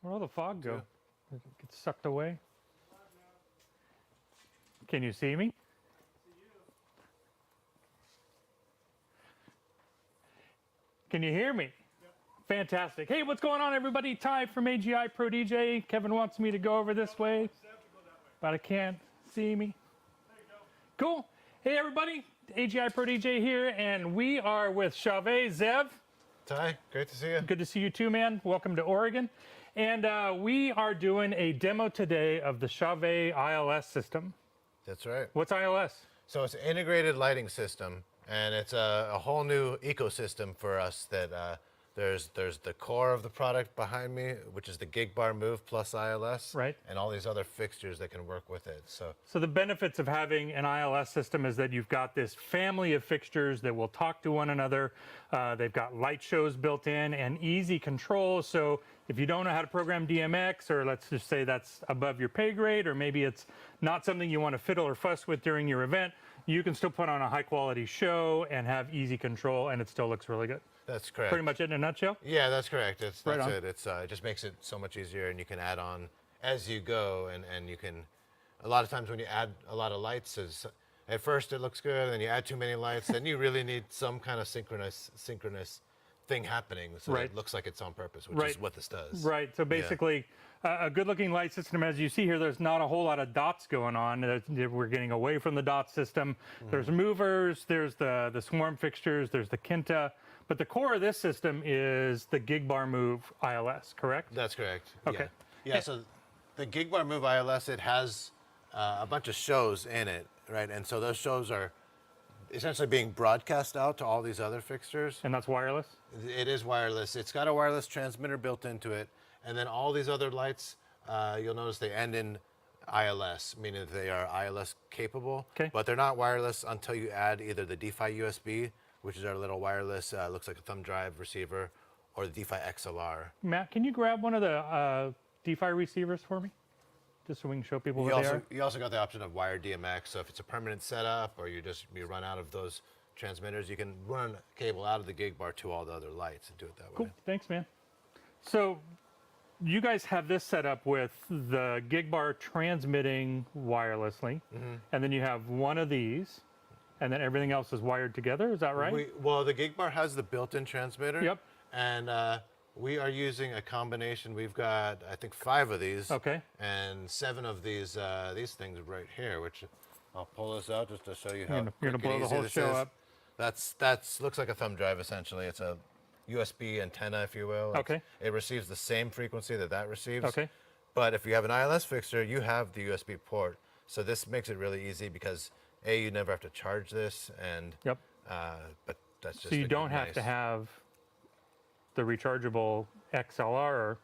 Where'd all the fog go? Did it get sucked away? Can you see me? Can you hear me? Yep. Fantastic. Hey, what's going on, everybody? Ty from agiprodj DJ. Kevin wants me to go over this way, but I can't see me. Cool. Hey, everybody. agiprodj DJ here, and we are with Chauvet. Zev. Ty, great to see you. Good to see you too, man. Welcome to Oregon. And we are doing a demo today of the Chauvet ILS system. That's right. What's ILS? So it's an integrated lighting system, and it's a whole new ecosystem for us. That there's the core of the product behind me, which is the GigBar Move plus ILS, right? And all these other fixtures that can work with it. So the benefits of having an ILS system is that you've got this family of fixtures that will talk to one another. They've got light shows built in and easy control. So if you don't know how to program DMX, or let's just say that's above your pay grade, or maybe it's not something you want to fiddle or fuss with during your event, you can still put on a high quality show and have easy control, and it still looks really good. That's correct. Pretty much it in a nutshell? Yeah, that's correct. That's right on. it. It just makes it so much easier, and you can add on as you go, and you can, a lot of times when you add a lot of lights, at first it looks good, and then you add too many lights, then you really need some kind of synchronous thing happening, so that it looks like it's on purpose, which is what this does. Right, so basically, a good looking light system, as you see here, there's not a whole lot of dots going on. We're getting away from the dot system. There's movers, there's the swarm fixtures, there's the Kinta, but the core of this system is the GigBar Move ILS, correct? That's correct. Okay. Yeah, so the GigBar Move ILS, it has a bunch of shows in it, right? And so those shows are essentially being broadcast out to all these other fixtures. And that's wireless? It is wireless. It's got a wireless transmitter built into it. And then all these other lights, you'll notice they end in ILS, meaning that they are ILS capable. Okay. But they're not wireless until you add either the D-Fi USB, which is our little wireless, looks like a thumb drive receiver, or the D-Fi XLR. Matt, can you grab one of the D-Fi receivers for me? Just so we can show people what they are. You also got the option of wired DMX, so if it's a permanent setup or you run out of those transmitters, you can run a cable out of the GigBar to all the other lights and do it that way. Cool, thanks, man. So you guys have this set up with the GigBar transmitting wirelessly, and then you have one of these, and then everything else is wired together, is that right? Well, the GigBar has the built-in transmitter. Yep. And we are using a combination. We've got, I think, 5 of these. Okay. And 7 of these things right here, which I'll pull this out just to show you how You're gonna blow the whole show up. That's looks like a thumb drive, essentially. It's a USB antenna, if you will. Okay. It receives the same frequency that receives. Okay. But if you have an ILS fixture, you have the USB port. So this makes it really easy because, A, you never have to charge this, and Yep. but that's just So you don't have to have the rechargeable XLR,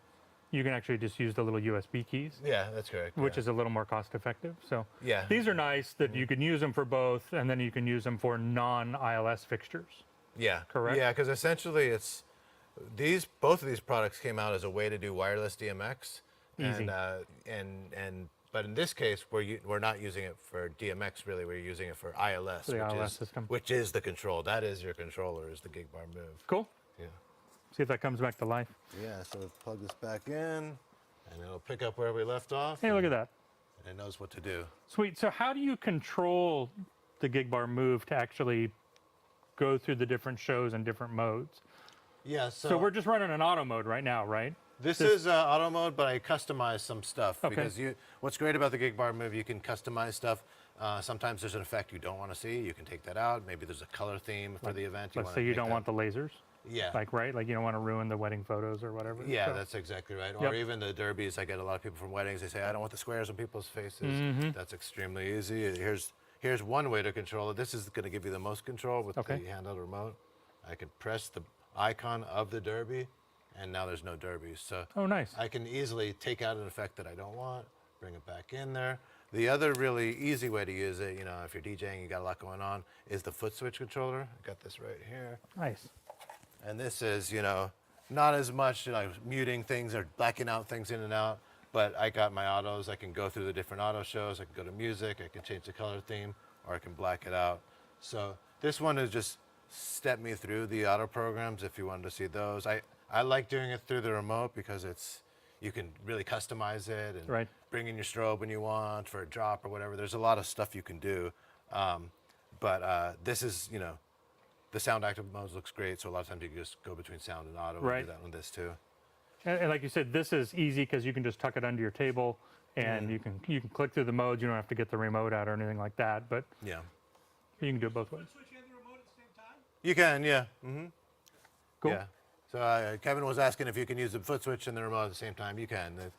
you can actually just use the little USB keys. Yeah, that's correct. Which is a little more cost effective. So yeah, these are nice that you can use them for both, and then you can use them for non-ILS fixtures. Yeah, correct. Yeah, because essentially it's both of these products came out as a way to do wireless DMX. Easy. But in this case, we're not using it for DMX really. We're using it for ILS, system, which is the control. That is your controller, is the GigBar Move. Cool. Yeah. See if that comes back to life. Yeah. So we'll plug this back in, and it'll pick up where we left off. Hey, look at that. And it knows what to do. Sweet. So how do you control the GigBar Move to actually go through the different shows and different modes? Yeah. So we're just running an auto mode right now, right? This is auto mode, but I customized some stuff because what's great about the GigBar Move, you can customize stuff. Sometimes there's an effect you don't want to see. You can take that out. Maybe there's a color theme for the event. Let's say you don't want the lasers. Yeah. Like you don't want to ruin the wedding photos or whatever. Yeah, that's exactly right. Or even the derbies. I get a lot of people from weddings. They say, I don't want the squares on people's faces. That's extremely easy. Here's one way to control it. This is going to give you the most control with the handheld remote. I can press the icon of the derby, and now there's no derbies. So nice. I can easily take out an effect that I don't want, bring it back in there. The other really easy way to use it, if you're DJing, you got a lot going on, is the foot switch controller. I got this right here. Nice. And this is, not as much muting things or blacking out things in and out, but I got my autos. I can go through the different auto shows. I can go to music. I can change the color theme, or I can black it out. So this one is just step me through the auto programs if you wanted to see those. I like doing it through the remote because you can really customize it and Right. bring in your strobe when you want for a drop or whatever. There's a lot of stuff you can do. But this is, you know, the sound active modes looks great. So a lot of times you can just go between sound and auto Right. and do that on this too. And like you said, this is easy because you can just tuck it under your table, and you can click through the modes. You don't have to get the remote out or anything like that. But Yeah. you can do it both ways. Switch and the remote at the same time? You can, yeah. Cool. Yeah. So Kevin was asking if you can use the foot switch and the remote at the same time. You can.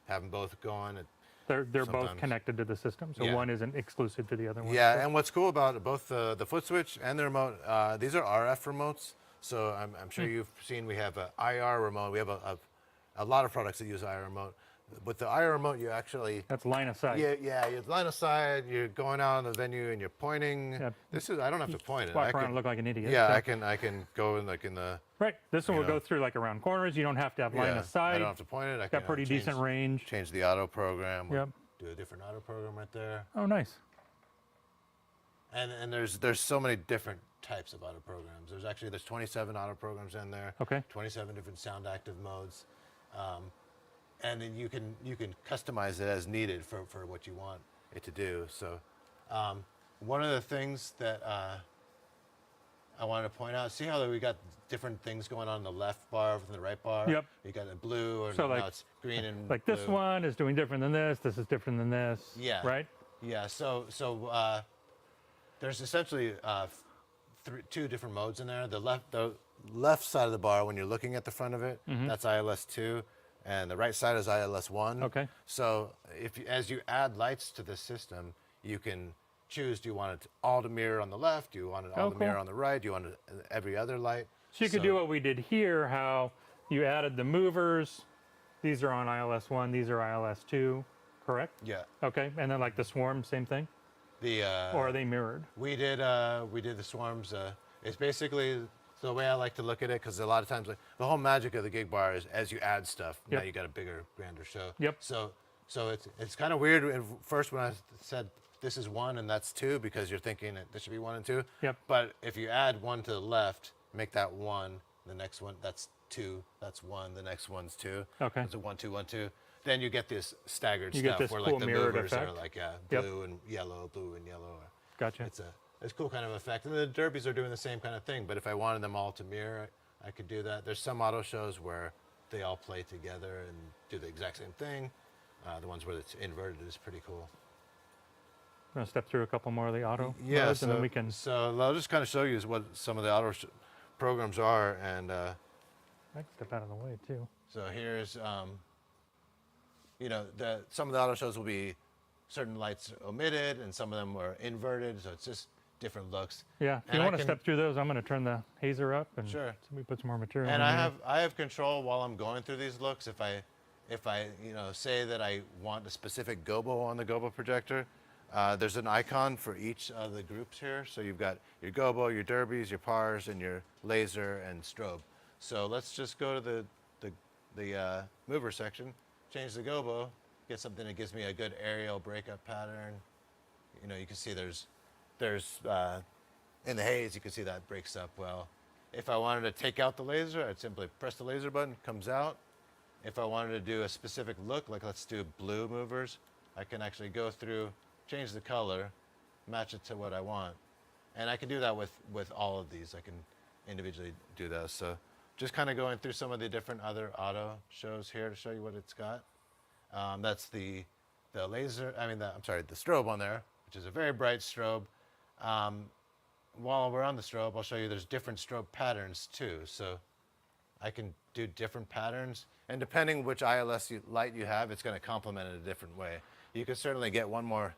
Have them both going. They're both Sometimes. connected to the system, so Yeah. one isn't exclusive to the other one. Yeah, and what's cool about both the foot switch and the remote, these are RF remotes. So I'm sure you've seen we have an IR remote. We have a lot of products that use IR remote. With the IR remote, you actually That's line of sight. yeah, you line of sight. You're going out on the venue and you're pointing. Yeah. This is I don't have to point it. Walk I around can, and look like an idiot. yeah, so- I can go in like in the Right. This one will know. go through like around corners. You don't have to have line yeah, of sight. I don't have to point it. I Got can pretty decent range. Change the auto program. Yep. Do a different auto program right there. Oh, nice. And there's so many different types of auto programs. There's 27 auto programs in there. Okay. 27 different sound active modes, and then you can customize it as needed for what you want it to do. So one of the things that I wanted to point out, see how we got different things going on in the left bar from the right bar? Yep. You got the blue, or So now like- it's green and Like this blue. one is doing different than this. This is different than this. Yeah. Right. Yeah, so there's essentially two different modes in there. The left side of the bar, when you're looking at the front of it, that's ILS 2, and the right side is ILS 1. Okay. So as you add lights to the system, you can choose: do you want it all to mirror on the left? Do you want it all Oh, to mirror cool. on the right? Do you want it every other light? So you could do what we did here. How you added the movers. These are on ILS 1. These are ILS 2. Correct. Yeah. Okay. And then like the swarm, same thing. The Or are they mirrored? We did the swarms. It's basically the way I like to look at it, because a lot of times, like, the whole magic of the gig bar is as you add stuff, now Yep. you got a bigger, grander show. Yep. So it's kind of weird at first when I said this is 1 and that's 2, because you're thinking that this should be 1 and 2. Yep. But if you add 1 to the left, make that 1. The next one, that's 2. That's 1. The next one's 2. Okay. It's a 1 2 1 2. Then you get this staggered You get stuff this where cool like the mirrored movers are effect. like Yep. blue and yellow, blue and yellow. Gotcha. It's a cool kind of effect. And the derbies are doing the same kind of thing, but if I wanted them all to mirror, I could do that. There's some auto shows where they all play together and do the exact same thing. The ones where it's inverted is pretty cool. I'm gonna step through a couple more of the auto Yeah, modes, and then we can. So I'll just kind of show you what some of the auto programs are. And I can step out of the way too. so here's, some of the auto shows will be certain lights omitted and some of them are inverted. So it's just different looks. Yeah. If And you I want to can- step through those, I'm gonna turn the hazer up and Sure. somebody put some more material. And in I here. have control while I'm going through these looks. If I say that I want a specific gobo on the gobo projector, there's an icon for each of the groups here. So you've got your gobo, your derbies, your pars, and your laser and strobe. So let's just go to the mover section, change the gobo, get something that gives me a good aerial breakup pattern. You can see there's in the haze, you can see that breaks up well. If I wanted to take out the laser, I'd simply press the laser button, comes out. If I wanted to do a specific look, like let's do blue movers, I can actually go through, change the color, match it to what I want. And I can do that with all of these. I can individually do that. So just kind of going through some of the different other auto shows here to show you what it's got. That's the laser, the strobe on there, which is a very bright strobe. While we're on the strobe, I'll show you there's different strobe patterns too. So I can do different patterns, and depending which ILS light you have, it's going to complement it a different way. You can certainly get one more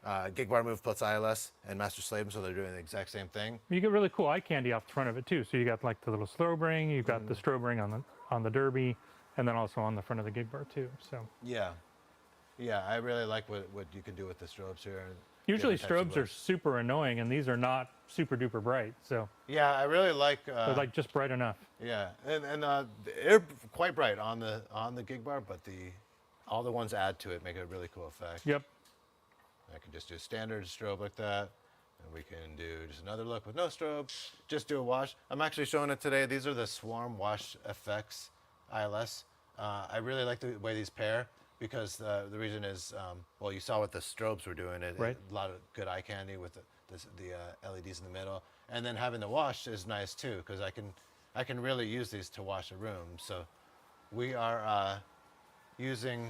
GigBar Move plus ILS and Master Slave, so they're doing the exact same thing. You get really cool eye candy off the front of it too. So you got like the little strobe ring, you've got the strobe ring on the derby, and then also on the front of the gig bar too. So Yeah, I really like what you can do with the strobes here. usually Different types strobes of are super annoying, and these are not super duper bright. So Yeah, I really like. they're like just bright enough. Yeah, and they're quite bright on the GigBar, but all the ones add to it make a really cool effect. Yep. I can just do a standard strobe like that, and we can do just another look with no strobe. Just do a wash. I'm actually showing it today. These are the Swarm Wash Effects ILS. I really like the way these pair because the reason is, well, you saw what the strobes were doing. Right. A lot of good eye candy with the LEDs in the middle, and then having the wash is nice too because I can really use these to wash a room. So we are using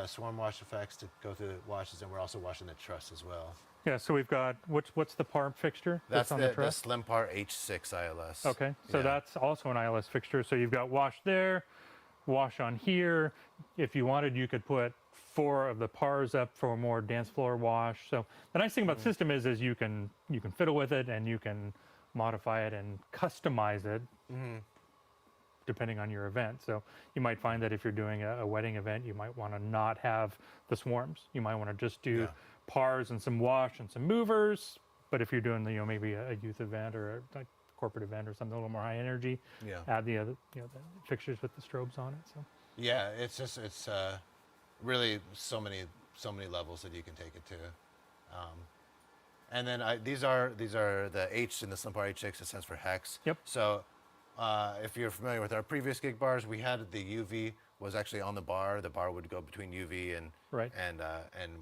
swarm wash effects to go through the washes, and we're also washing the truss as well. Yeah, so we've got, what's the par fixture That's on the truss? Slim Par H6 ILS. Okay, so Yeah. that's also an ILS fixture. So you've got wash there, wash on here. If you wanted, you could put 4 of the pars up for a more dance floor wash. So the nice thing about the system is you can fiddle with it and you can modify it and customize it depending on your event. So you might find that if you're doing a wedding event, you might want to not have the swarms. You might want to just do pars and some wash and some movers. But if you're doing the, maybe a youth event or a corporate event or something a little more high energy, add the other, the fixtures with the strobes on it. So yeah, it's really so many levels that you can take it to. And then these are the H in the Slim Par H6. It stands for hex. Yep. So if you're familiar with our previous gig bars, we had the UV was actually on the bar. The bar would go between UV and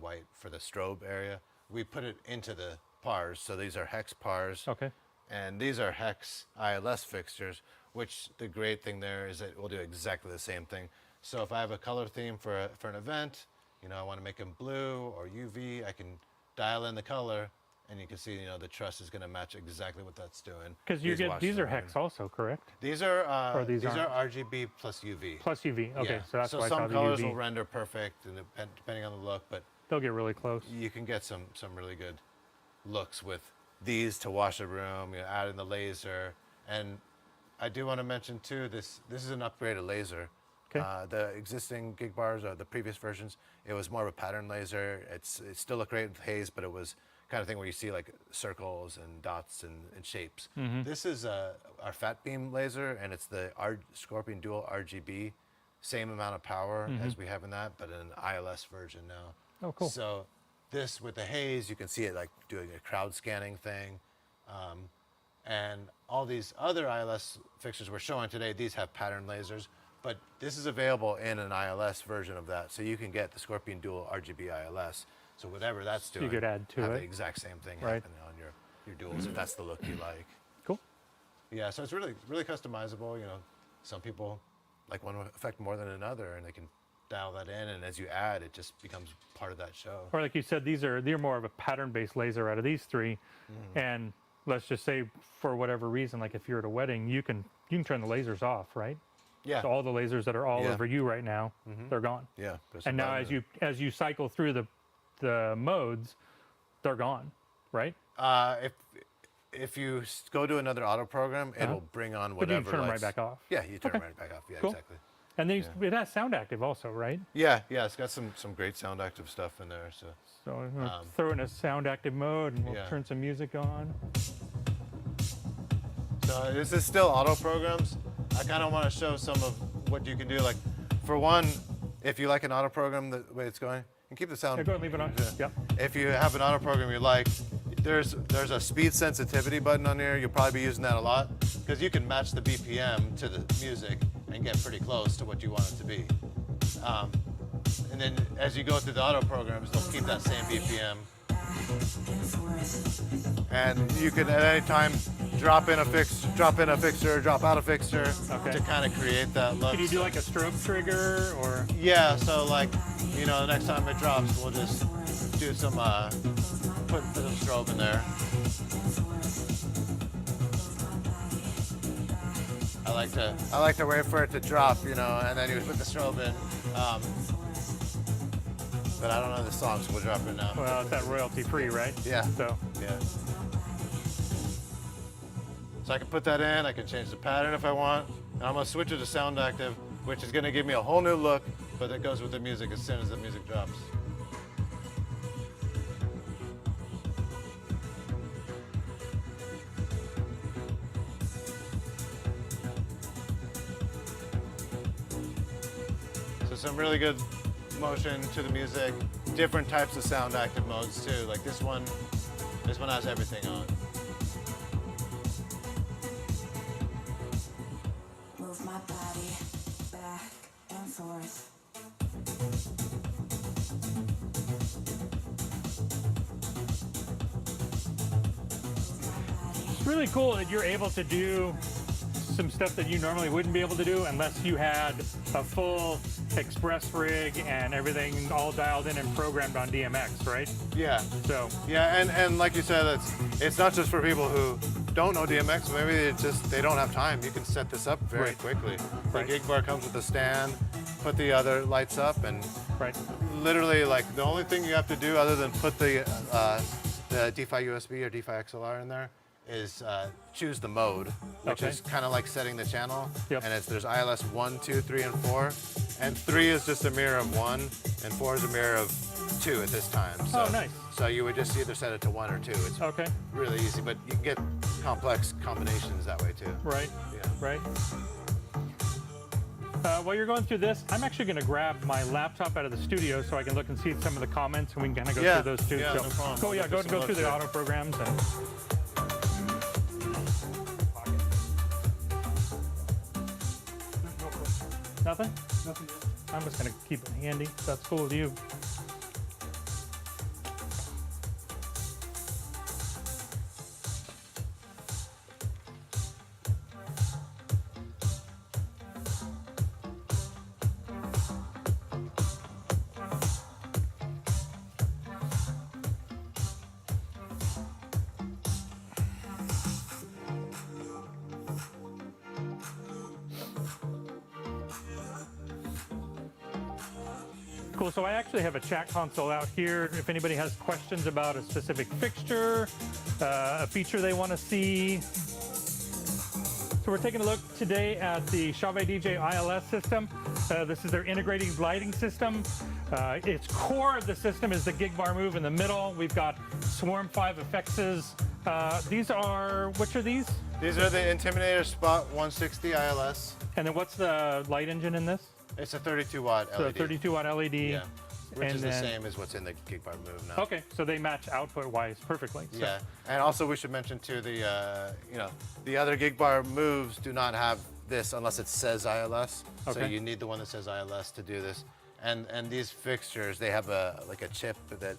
white for the strobe area. We put it into the pars. So these are hex pars. okay. And these are hex ILS fixtures, which the great thing there is that we'll do exactly the same thing. So if I have a color theme for an event, I want to make them blue or UV, I can dial in the color, and you can see, the truss is going to match exactly what that's doing. Because these are hex also, correct? These are Or these are RGB plus UV. Plus UV. Okay, Yeah. so that's why I saw some the colors UV. will render perfect, and depending on the look, but They'll get really close. you can get some really good looks with these to wash a room, add in the laser. And I do want to mention too, this is an upgraded laser. Okay. The existing gig bars, or the previous versions, it was more of a pattern laser. It still looked great with haze, but it was kind of thing where you see like circles and dots and shapes. This is our fat beam laser, and it's the Scorpion Dual RGB, same amount of power as we have in that, but in an ILS version now. Oh, cool. So this with the haze, you can see it like doing a crowd scanning thing. And all these other ILS fixtures we're showing today, these have pattern lasers, but this is available in an ILS version of that. So you can get the Scorpion Dual RGB ILS. So whatever that's doing, You could add to have it. the exact same thing Right. happening on your duals if that's the look you like. Cool. Yeah, so it's really customizable. Some people like one effect more than another, and they can dial that in, and as you add, it just becomes part of that show. Or like you said, they're more of a pattern-based laser out of these 3. And let's just say for whatever reason, like if you're at a wedding, you can turn the lasers off, right? Yeah. So all the lasers that are all Yeah. over you right now, they're gone. Yeah. And now as you cycle through the modes, they're gone, right? If you go to another auto program, it'll bring on But you whatever. can turn them right lights- back off. Yeah, you turn Okay. them right back off. Yeah, Cool. exactly. And it has sound active also, right? Yeah, it's got some great sound active stuff in there. So So I'm gonna throw it in a sound active mode and we'll Yeah. turn some music on. So this is still auto programs. I kind of want to show some of what you can do. Like, for one, if you like an auto program the way it's going, and keep the sound. Yeah, go ahead and leave it on. Yeah. Yep. If you have an auto program you like, there's a speed sensitivity button on here. You'll probably be using that a lot because you can match the BPM to the music and get pretty close to what you want it to be. And then as you go through the auto programs, they'll keep that same BPM. And you can at any time drop in a fixture, drop out a fixture Okay. to kind of create that look. Can you do like a strobe trigger or? Yeah, so like, the next time it drops, we'll just do some, put some strobe in there. I like to wait for it to drop, and then you put the strobe in. But I don't know the song, so we'll drop it now. Well, it's that royalty free, right? Yeah. So Yeah. So I can put that in, I can change the pattern if I want, and I'm gonna switch it to sound active, which is gonna give me a whole new look, but it goes with the music as soon as the music drops. So some really good motion to the music, different types of sound active modes too. Like this one has everything on. Move my body back source. It's really cool that you're able to do some stuff that you normally wouldn't be able to do unless you had a full express rig and everything all dialed in and programmed on DMX, right? Yeah. So Yeah, and like you said, it's not just for people who don't know DMX. Maybe they don't have time. You can set this up very quickly. Right. The GigBar comes with a stand. Put the other lights up, and literally, like, the only thing you have to do other than put the D-Fi USB or D-Fi XLR in there is choose the mode, which is kind of like setting the channel. Yep. And there's ILS 1, 2, 3, and 4. And 3 is just a mirror of 1, and 4 is a mirror of 2 at this time. So, oh, nice. So you would just either set it to 1 or 2. It's really easy, but you can get complex combinations that way too. Right. Yeah. Right. While you're going through this, I'm actually going to grab my laptop out of the studio so I can look and see some of the comments, and we can kind of go through those too. Yeah, so, no problem. Cool. Yeah, go through the auto programs. And... Nothing? Nothing. I'm just going to keep it handy. If that's cool with you. Cool, so I actually have a chat console out here. If anybody has questions about a specific fixture, a feature they want to see. So we're taking a look today at the Chauvet DJ ILS system. This is their integrated lighting system. Its core of the system is the GigBar Move in the middle. We've got Swarm 5 fixtures. These are, which are these? These are the Intimidator Spot 160 ILS. And then what's the light engine in this? It's a 32-watt LED. So a 32-watt LED. Yeah, which and is the then, same as what's in the GigBar Move now. Okay, so they match output-wise perfectly. So. Yeah, and also we should mention too the the other GigBar Moves do not have this unless it says ILS. Okay. So you need the one that says ILS to do this. And these fixtures, they have a chip that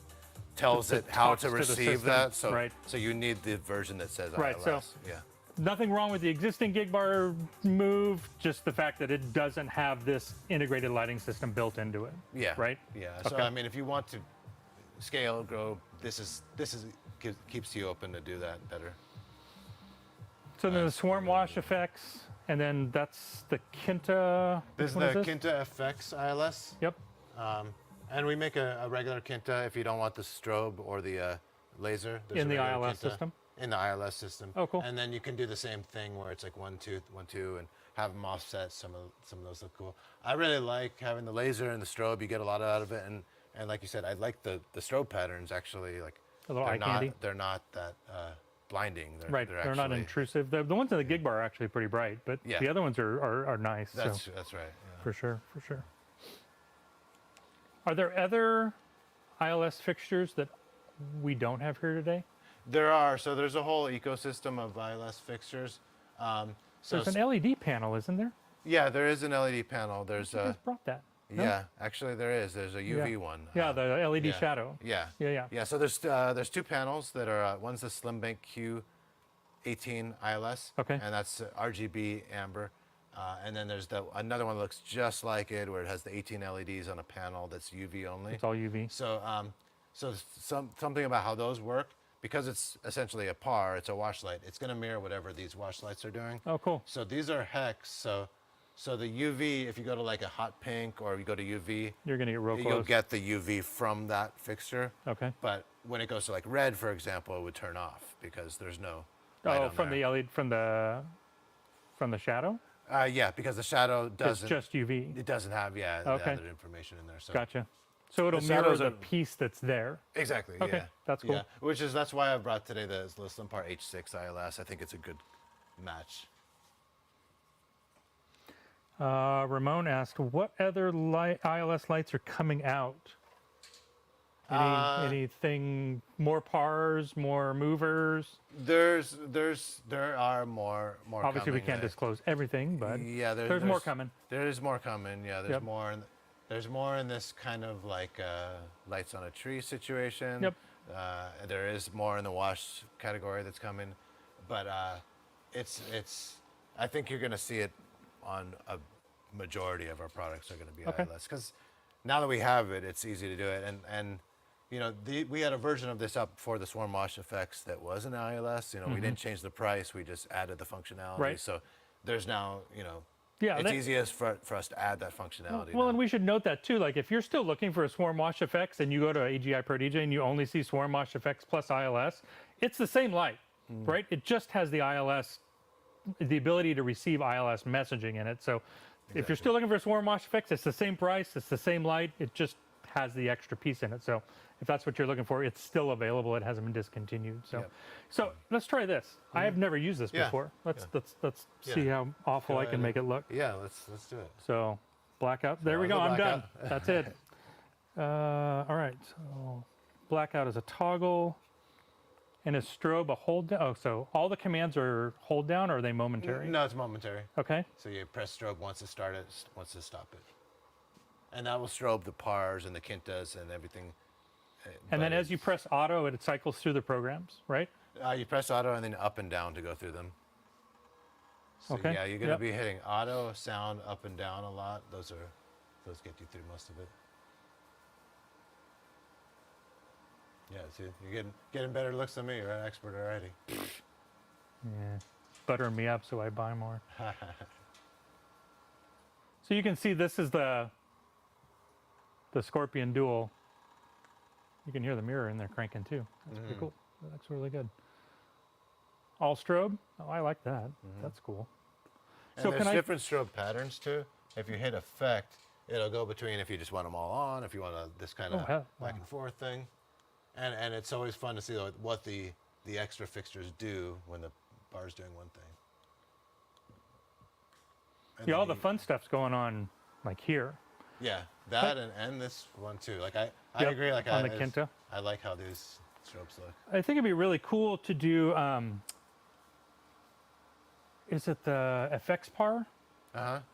tells it how to receive that. So so you need the version that says ILS. So yeah. Nothing wrong with the existing GigBar Move, just the fact that it doesn't have this integrated lighting system built into it. Yeah. Right? Yeah. So I mean, if you want to scale, grow, this keeps you open to do that better. So then the Swarm Wash effects, and then that's the Kinta. This is the Kinta FX ILS. Yep. And we make a regular Kinta if you don't want the strobe or the laser. In the ILS system? In the ILS system. Oh, cool. And then you can do the same thing where it's like 1, 2, 1, 2, and have them offset. Some of those look cool. I really like having the laser and the strobe. You get a lot out of it. And like you said, I like the strobe patterns actually. Like a little eye candy. They're not that blinding. They're not intrusive. The ones in the GigBar are actually pretty bright, but the other ones are nice. That's right. Yeah. For sure. Are there other ILS fixtures that we don't have here today? There are. So there's a whole ecosystem of ILS fixtures. There's an LED panel, isn't there? Yeah, there is an LED panel. There's you guys brought that. No? Yeah, actually there is. There's a UV one. Yeah, the LED shadow. Yeah. So there's two panels that are one's the Slimbank Q18 ILS. Okay. And that's RGB amber. And then there's another one that looks just like it, where it has the 18 LEDs on a panel that's UV only. It's all UV. So something about how those work. Because it's essentially a PAR, it's a wash light. It's going to mirror whatever these wash lights are doing. Oh, cool. So these are hex. So the UV, if you go to like a hot pink or you go to UV, you're going to get real close. You'll get the UV from that fixture. Okay. But when it goes to like red, for example, it would turn off because there's no. From the LED from the shadow. Yeah, because the shadow doesn't. It's just UV. It doesn't have the other information in there. So. Gotcha. So it'll mirror the piece that's there. Exactly. Okay, yeah. that's cool. Yeah. That's why I brought today the Slimpar H6 ILS. I think it's a good match. Ramon asked, what other ILS lights are coming out? Anything more pars, more movers? There are more. Obviously, we coming, can't disclose everything, but yeah, there's more coming. There is more coming. Yeah, there's Yep. more. There's more in this kind of like lights on a tree situation. Yep. There is more in the wash category that's coming, but it's. I think you're going to see it on a majority of our products are going to be Okay. ILS because now that we have it, it's easy to do it. And you know, we had a version of this up for the swarm wash effects that was an ILS. You know, we didn't change the price; we just added the functionality. Right. So there's now, you know. Yeah, it's easiest for us to add that functionality. Well, now. and we should note that too. Like, if you're still looking for a swarm wash effects and you go to agiprodj and you only see swarm wash effects plus ILS, it's the same light, right? It just has the ILS, the ability to receive ILS messaging in it. So, if you're still looking for swarm wash effects, it's the same price, it's the same light. It just has the extra piece in it. So, if that's what you're looking for, it's still available. It hasn't been discontinued. So, Yep. so let's try this. I have never used this Yeah. before. Let's Yeah. see how awful Go I can ahead make it look. Yeah, let's do it. So blackout. There we the go. I'm done. blackout. That's it. All right. So blackout is a toggle, and is strobe a hold down? Oh, so all the commands are hold down, or are they momentary? No, it's momentary. Okay. So you press strobe once to start it, once to stop it, and that will strobe the pars and the kintas and everything. And then as you press auto, it cycles through the programs, right? You press auto and then up and down to go through them. So Okay. yeah, you're gonna Yep. be hitting auto, sound, up and down a lot. Those get you through most of it. Yeah, see, you're getting better looks than me. You're an expert already. Yeah. Buttering me up so I buy more. So you can see this is the Scorpion Dual. You can hear the mirror in there cranking too. That's pretty cool. That looks really good. All strobe. Oh, I like that. That's cool. And So there's can I? different strobe patterns too. If you hit effect, it'll go between if you just want them all on, if you want this kind of hell, back and forth thing. And it's always fun to see what the extra fixtures do when the bar's doing one thing. And Yeah, then all the fun stuff's going on like here. Yeah, that and this one too. Like I Yep, agree. Like on the Kinta. I like how these strobes look. I think it'd be really cool to do. Is it the FX par?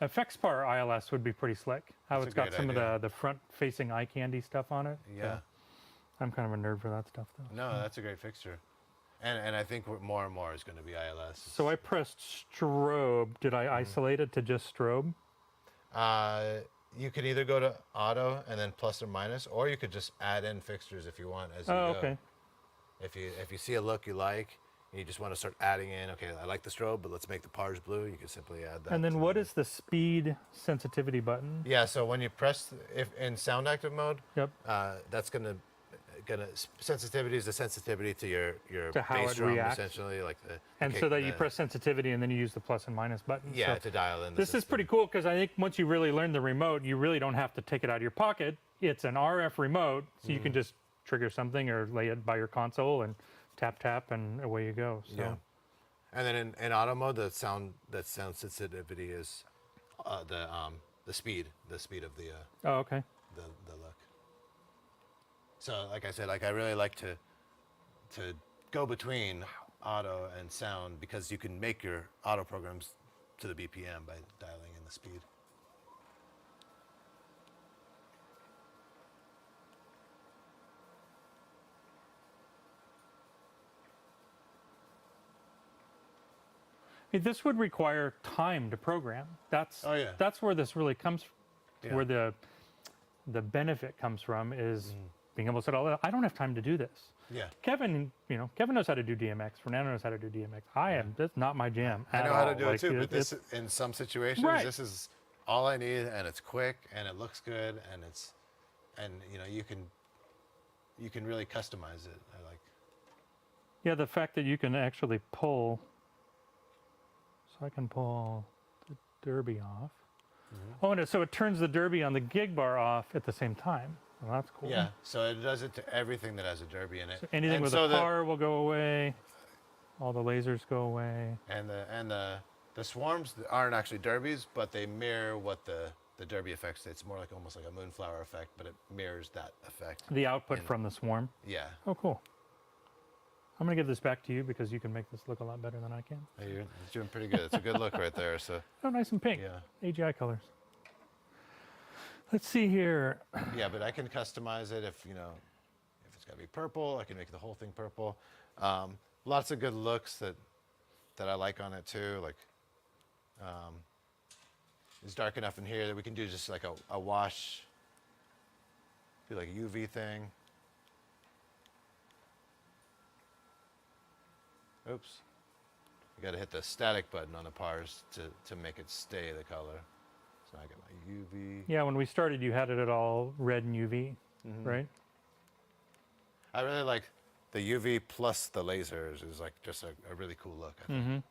FX par ILS would be pretty slick. How That's it's a got great some of idea. the front-facing eye candy stuff on it. Yeah. So I'm kind of a nerd for that stuff, though. No, that's a great fixture. And I think more and more is going to be ILS. So I pressed strobe. Did I isolate it to just strobe? You could either go to auto and then plus or minus, or you could just add in fixtures if you want as you Oh, go. okay. If you see a look you like, and you just want to start adding in, okay, I like the strobe, but let's make the pars blue, you can simply add that. And then to what the- is the speed sensitivity button? Yeah, so when you press, if in sound active mode, Yep. that's gonna sensitivity is the sensitivity to your To how bass it drum, reacts. essentially, like the And kick so that you the- press sensitivity and then you use the plus and minus button. yeah, So to dial in. The this is system. pretty cool because I think once you really learn the remote, you really don't have to take it out of your pocket. It's an RF remote, so you can just trigger something or lay it by your console and tap, and away you go. So. Yeah. And then in auto mode, the sound sensitivity is the speed of the Oh, okay. the look. So like I said, like I really like to go between auto and sound because you can make your auto programs to the BPM by dialing in the speed. Hey, this would require time to program. That's Oh, yeah. That's where this really comes. Yeah. Where the benefit comes from is being able to say, "Oh, I don't have time to do this." Yeah. Kevin knows how to do DMX. Fernando knows how to do DMX. That's not my jam. I at know how to all. do Like, it too, but it's- this in some situations, Right. this is all I need, and it's quick, and it looks good, and you know you can really customize it. I like. Yeah, the fact that you can actually pull. So I can pull the derby off. Oh, and so it turns the derby on the GigBar off at the same time. Well, that's cool. Yeah, so it does it to everything that has a derby in it. So anything And with so a par will go away. All the lasers go away. And the swarms aren't actually derbies, but they mirror what the the derby effect. It's more like almost like a moonflower effect, but it mirrors that effect. The output from the swarm. Yeah. Oh, cool. I'm going to give this back to you because you can make this look a lot better than I can. Hey, you're doing pretty good. It's a good look right there. So. Oh, nice and pink. Yeah. AGI colors. Let's see here. Yeah, but I can customize it if it's got to be purple. I can make the whole thing purple. Lots of good looks that I like on it too. Like, it's dark enough in here that we can do just like a wash, do like a UV thing. Oops. You got to hit the static button on the pars to make it stay the color. So I got my UV. Yeah, when we started, you had it at all red and UV, right? I really like the UV plus the lasers is like just a really cool look, I think.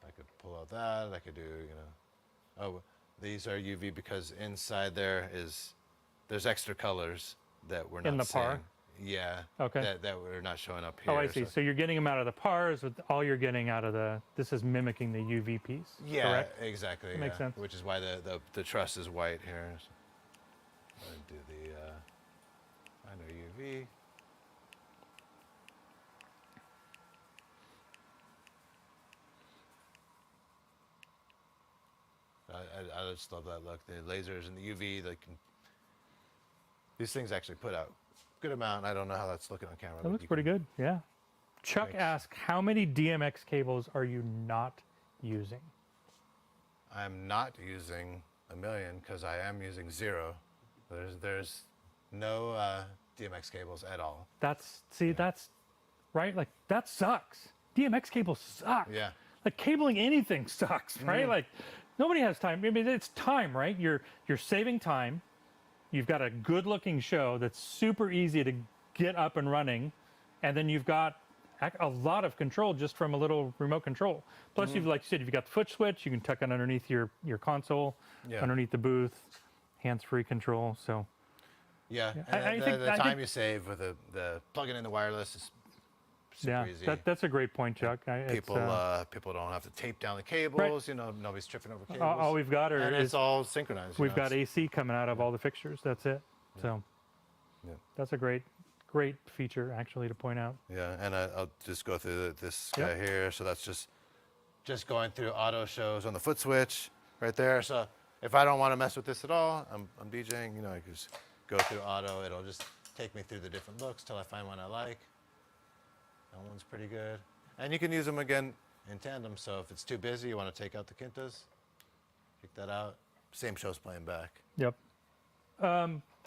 I could pull out that. I could do, oh, these are UV because inside there's extra colors that we're not In the seeing. par? Yeah. Okay. That we're not showing up here. Oh, I see. So you're getting them out of the pars, with all you're getting out of this is mimicking the UV piece. Yeah, correct? exactly. That makes sense. Which is why the truss is white here. So I'm gonna do the minor UV. I just love that look. The lasers and the UV, these things actually put out a good amount. I don't know how that's looking on camera. That looks pretty good, yeah. Chuck asks, how many DMX cables are you not using? I'm not using a million because I am using 0. There's no DMX cables at all. That's right. Like that sucks. DMX cables suck. Yeah. Like cabling anything sucks, right? Like nobody has time. I mean, it's time, right? You're saving time. You've got a good-looking show that's super easy to get up and running, and then you've got a lot of control just from a little remote control. Plus, you've, like you said, you've got the foot switch. You can tuck it underneath your console, underneath the booth, hands-free control. So, yeah, I and think the time you save with the plugging in the wireless is super easy. That's a great point, Chuck. People don't have to tape down the cables. Right. Nobody's tripping over cables. All we've got it's all synchronized. We've got AC coming out of all the fixtures. That's it. So, that's a great feature actually to point out. Yeah, and I'll just go through this guy here. So that's just going through auto shows on the foot switch right there. So if I don't want to mess with this at all, I'm DJing. I can just go through auto. It'll just take me through the different looks till I find one I like. That one's pretty good. And you can use them again in tandem. So if it's too busy, you want to take out the Kintas, kick that out. Same show's playing back. Yep.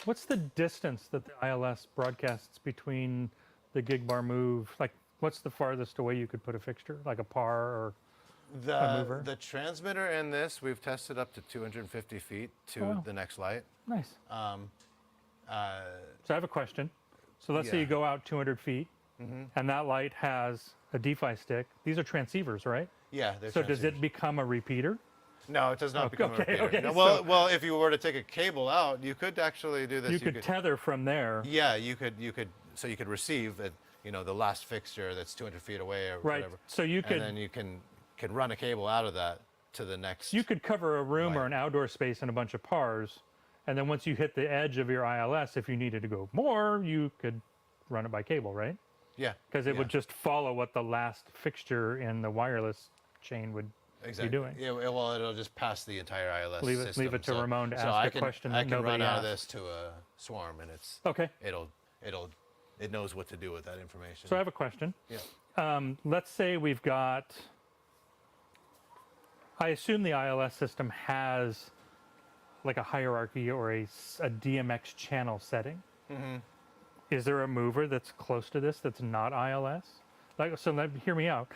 What's the distance that the ILS broadcasts between the GigBar Move? Like, what's the farthest away you could put a fixture, like a par or a mover? The transmitter in this, we've tested up to 250 feet to the next light. Nice. So I have a question. So let's say you go out 200 feet, and that light has a D-Fi stick. These are transceivers, right? Yeah. They're so does it become a repeater? No, it does not become a repeater. Okay, No, so well, if you were to take a cable out, you could actually do this. You could tether from there. Yeah, you could. So you could receive it. The last fixture that's 200 feet away or whatever. So you could. And then you can run a cable out of that to the next. You could cover a room or an outdoor space in a bunch of pars, and then once you hit the edge of your ILS, if you needed to go more, you could run it by cable, right? Yeah. Because it would just follow what the last fixture in the wireless chain would be doing. Yeah, well, it'll just pass the entire ILS system. Leave it to Ramon to ask a question that I can nobody run out of asked. this to a swarm, and it's Okay. It knows what to do with that information. So I have a question. Yeah. Let's say we've got. I assume the ILS system has like a hierarchy or a DMX channel setting. Is there a mover that's close to this that's not ILS? Hear me out.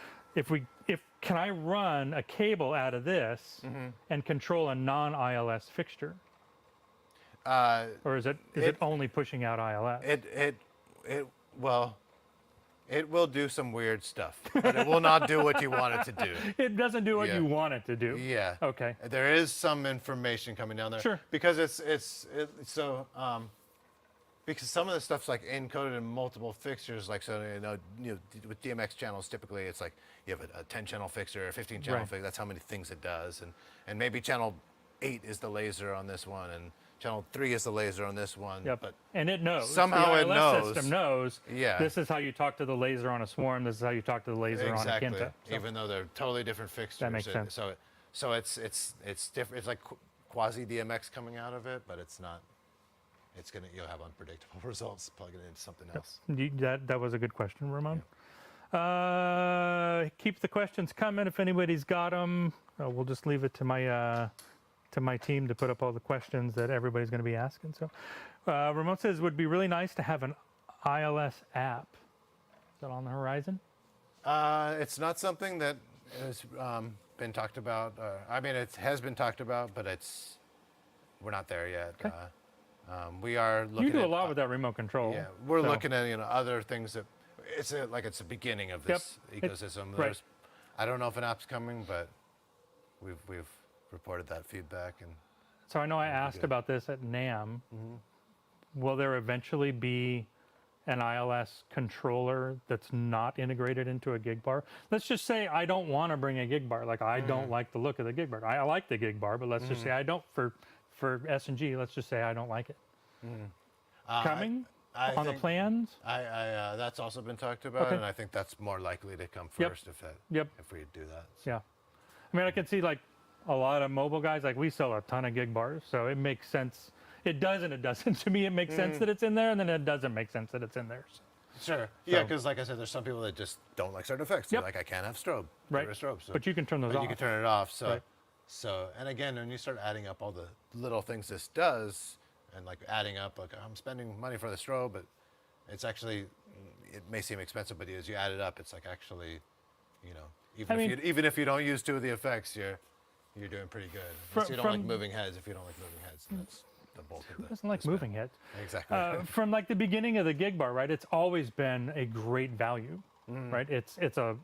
Can I run a cable out of this and control a non-ILS fixture? Or is it only pushing out ILS? It will do some weird stuff, but it will not do what you want it to do. It doesn't do what you want it to do. Yeah. Okay. There is some information coming down there. Sure. Because because some of the stuff's like encoded in multiple fixtures. Like, so with DMX channels, typically it's like you have a 10 channel fixture, a 15 channel fixture. That's how many things it does, and maybe channel 8 is the laser on this one, and channel 3 is the laser on this one. Yep. But and it knows. somehow the it ILS knows. system knows. Yeah. This is how you talk to the laser on a Swarm. This is how you talk to the laser exactly. on a Kinta. So Even though they're totally different fixtures. that makes sense. So it's different. It's like quasi DMX coming out of it, but it's not. You'll have unpredictable results. Plug it into something else. That was a good question, Ramon. Keep the questions coming if anybody's got them. We'll just leave it to my team to put up all the questions that everybody's going to be asking. So, Ramon says, would be really nice to have an ILS app. Is that on the horizon? It's not something that has been talked about. I mean, it has been talked about, but we're not there yet. Okay. We are looking. You do a lot with that remote control. Yeah, we're looking at other things that it's the beginning of this ecosystem. Right. I don't know if an app's coming, but we've reported that feedback, and So I know I asked about this at NAM. Will there eventually be an ILS controller that's not integrated into a GigBar? Let's just say I don't want to bring a GigBar. Like I don't like the look of the GigBar. I like the GigBar, but let's just say I don't for S&G. Let's just say I don't like it. Coming on the plans? That's also been talked about, and I think that's more likely to come first if we do that. So. Yeah. I mean, I can see like a lot of mobile guys, like we sell a ton of GigBars, so it makes sense. It does and it doesn't. To me, it makes sense that it's in there, and then it doesn't make sense that it's in there. So. Sure. Yeah, because like I said, there's some people that just don't like certain effects. They're like, I can't have strobe. Right. Strobe, so. But you can turn those off. You can turn it off. So, Right. and again, when you start adding up all the little things this does, and like adding up, like I'm spending money for the strobe, but it's actually, it may seem expensive, but as you add it up, it's like actually, even if you don't use 2 of the effects, you're doing pretty good. Unless you don't like moving heads. If you don't like moving heads, that's the bulk of it. Who doesn't like moving heads? Exactly. From like the beginning of the GigBar, right? It's always been a great value, right? It's a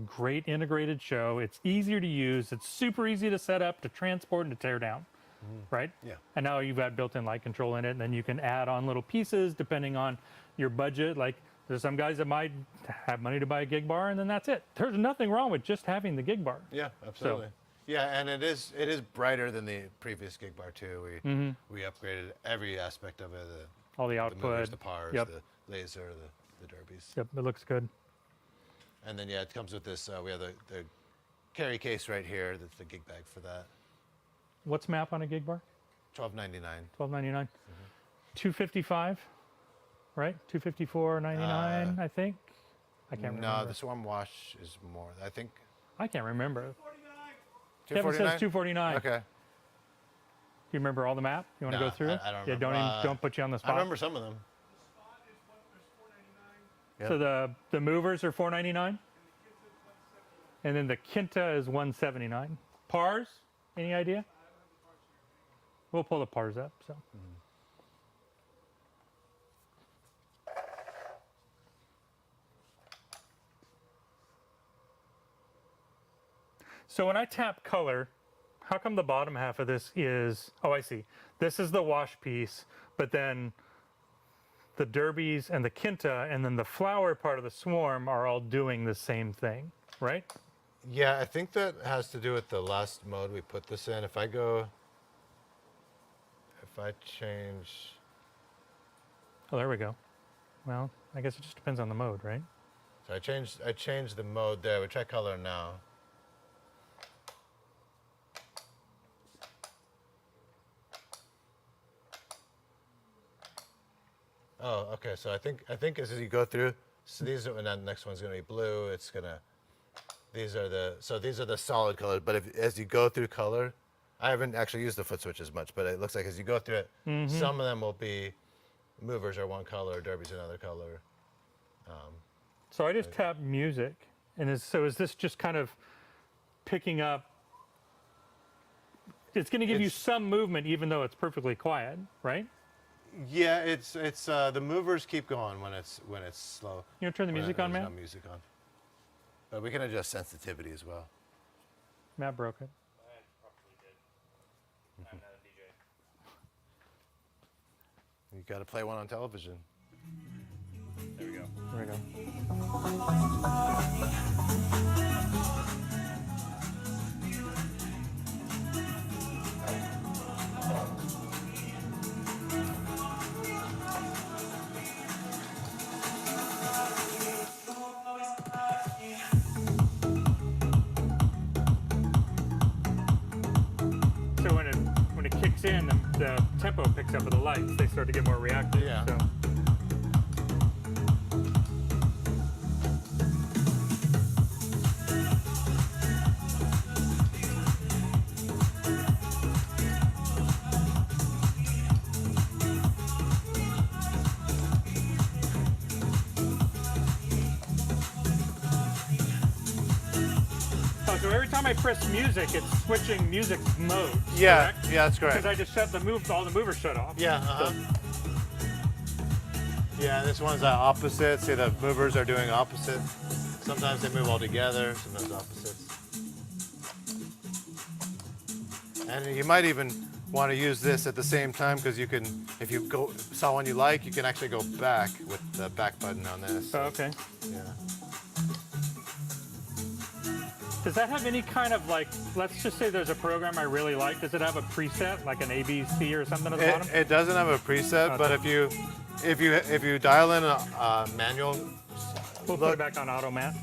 great integrated show. It's easier to use. It's super easy to set up, to transport, and to tear down, right? Yeah. And now you've got built-in light control in it, and then you can add on little pieces depending on your budget. Like there's some guys that might have money to buy a GigBar, and then that's it. There's nothing wrong with just having the GigBar. Yeah, absolutely. Yeah, and it is brighter than the previous GigBar too. We upgraded every aspect of it. All the output, the movers, the pars, the laser, the derbies. Yep, it looks good. And then it comes with this. We have the carry case right here. That's the gig bag for that. What's map on a GigBar? $12.99. $12.99. $255, right? $254.99, I think. I can't remember. No, the Swarm Wash is more. I think. I can't remember. Kevin says $249. Okay. Do you remember all the map? You want to go through it? I don't Yeah, remember. don't put you on the spot. I remember some of them. Yep. So the movers are $499, and then the Kinta is $179. Pars? Any idea? We'll pull the pars up. So. So when I tap color, how come the bottom half of this is, oh, I see. This is the wash piece, but then the derbies and the Kinta and then the flower part of the Swarm are all doing the same thing, right? Yeah, I think that has to do with the last mode we put this in. If I change. Oh, there we go. Well, I guess it just depends on the mode, right? So I changed the mode there. We try color now. Oh, okay. So I think as you go through, so these are, and then the next one's gonna be blue. It's gonna. These are the solid colors. But as you go through color, I haven't actually used the foot switch as much, but it looks like as you go through it, some of them will be movers are one color, derbies another color. So I just tap music, and is this just kind of picking up? It's going to give you some movement, even though it's perfectly quiet, right? Yeah, it's the movers keep going when it's slow. You want to turn the music on, Matt? Matt? No music on. But we can adjust sensitivity as well. Matt broke it. I probably did. I'm not a DJ. You got to play one on television. There we go. There we go. So when it kicks in, the tempo picks up with the lights. They start to get more reactive. Yeah. So. So every time I press music, it's switching music mode. Yeah, correct? yeah, that's correct. Because I just shut all the movers shut off. Yeah, Yeah, this one's opposite. See, the movers are doing opposite. Sometimes they move all together, sometimes opposites. And you might even want to use this at the same time because you can, if you saw one you like, you can actually go back with the back button on this. Oh, okay. Yeah. Does that have any kind of like, let's just say there's a program I really like. Does it have a preset, like an ABC or something at the bottom? It doesn't have a preset, but if you dial in a manual, We'll put it back on auto, Matt.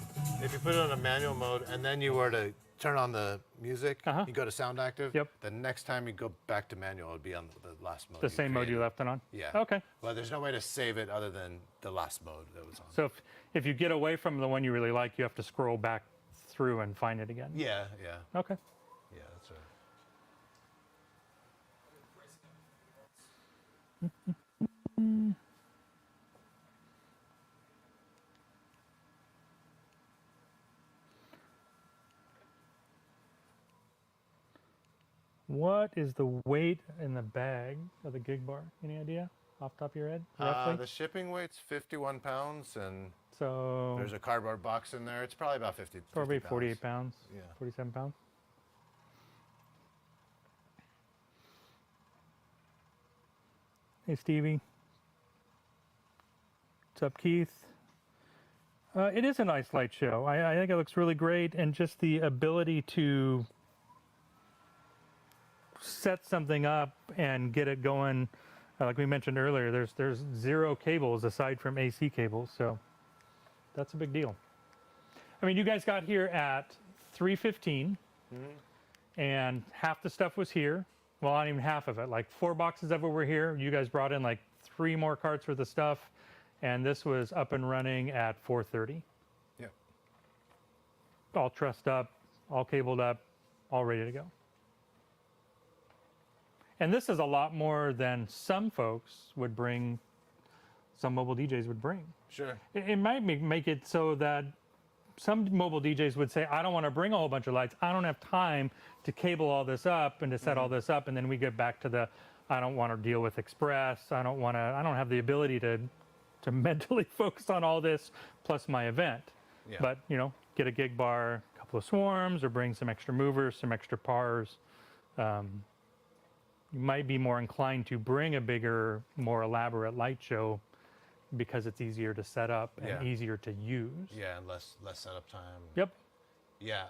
if you put it on a manual mode and then you were to turn on the music, you go to sound active. Yep. The next time you go back to manual, it would be on the last mode. The same mode you left it on? Yeah. Okay. Well, there's no way to save it other than the last mode that was on. So if you get away from the one you really like, you have to scroll back through and find it again. Yeah, yeah, Okay. yeah, that's right. What is the weight in the bag of the GigBar? Any idea off the top of your head, roughly? The shipping weight's 51 pounds, and So there's a cardboard box in there. It's probably about 50 probably 50 48 pounds, Yeah. 47 pounds. Hey, Stevie. What's up, Keith? It is a nice light show. I think it looks really great, and just the ability to set something up and get it going, like we mentioned earlier, there's 0 cables aside from AC cables, so that's a big deal. I mean, you guys got here at 3:15, and half the stuff was here. Well, not even half of it. Like 4 boxes of it were here. You guys brought in like 3 more carts worth of stuff, and this was up and running at 4:30. Yeah. All trussed up, all cabled up, all ready to go. And this is a lot more than some folks would bring, some mobile DJs would bring. Sure. It might make it so that some mobile DJs would say, I don't want to bring a whole bunch of lights. I don't have time to cable all this up and to set all this up. And then we get back to the, I don't want to deal with Express. I don't have the ability to mentally focus on all this plus my event. Yeah. But, you know, get a GigBar, a couple of swarms, or bring some extra movers, some extra pars. You might be more inclined to bring a bigger, more elaborate light show because it's easier to set up and easier to use. Yeah, and less setup time. Yep. Yeah.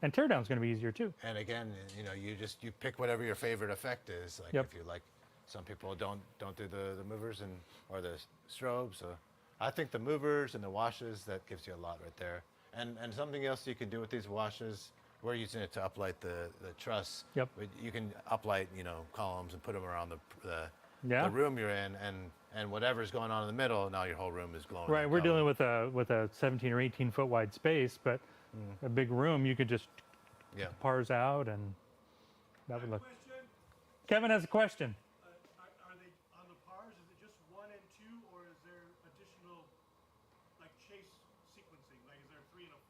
And teardown's going to be easier too. And again, you know, you pick whatever your favorite effect is. Like if you like, some people don't do the movers or the strobes. So I think the movers and the washes, that gives you a lot right there. And something else you can do with these washes, we're using it to uplight the truss. Yep. But you can uplight, you know, columns and put them around the room you're in, and whatever's going on in the middle, now your whole room is glowing. Right, we're dealing with a 17 or 18 foot wide space, but a big room, you could just pars out, and that would look. Kevin has a question. Are they on the pars? Is it just 1 and 2, or is there additional, like chase sequencing? Like, is there 3 and a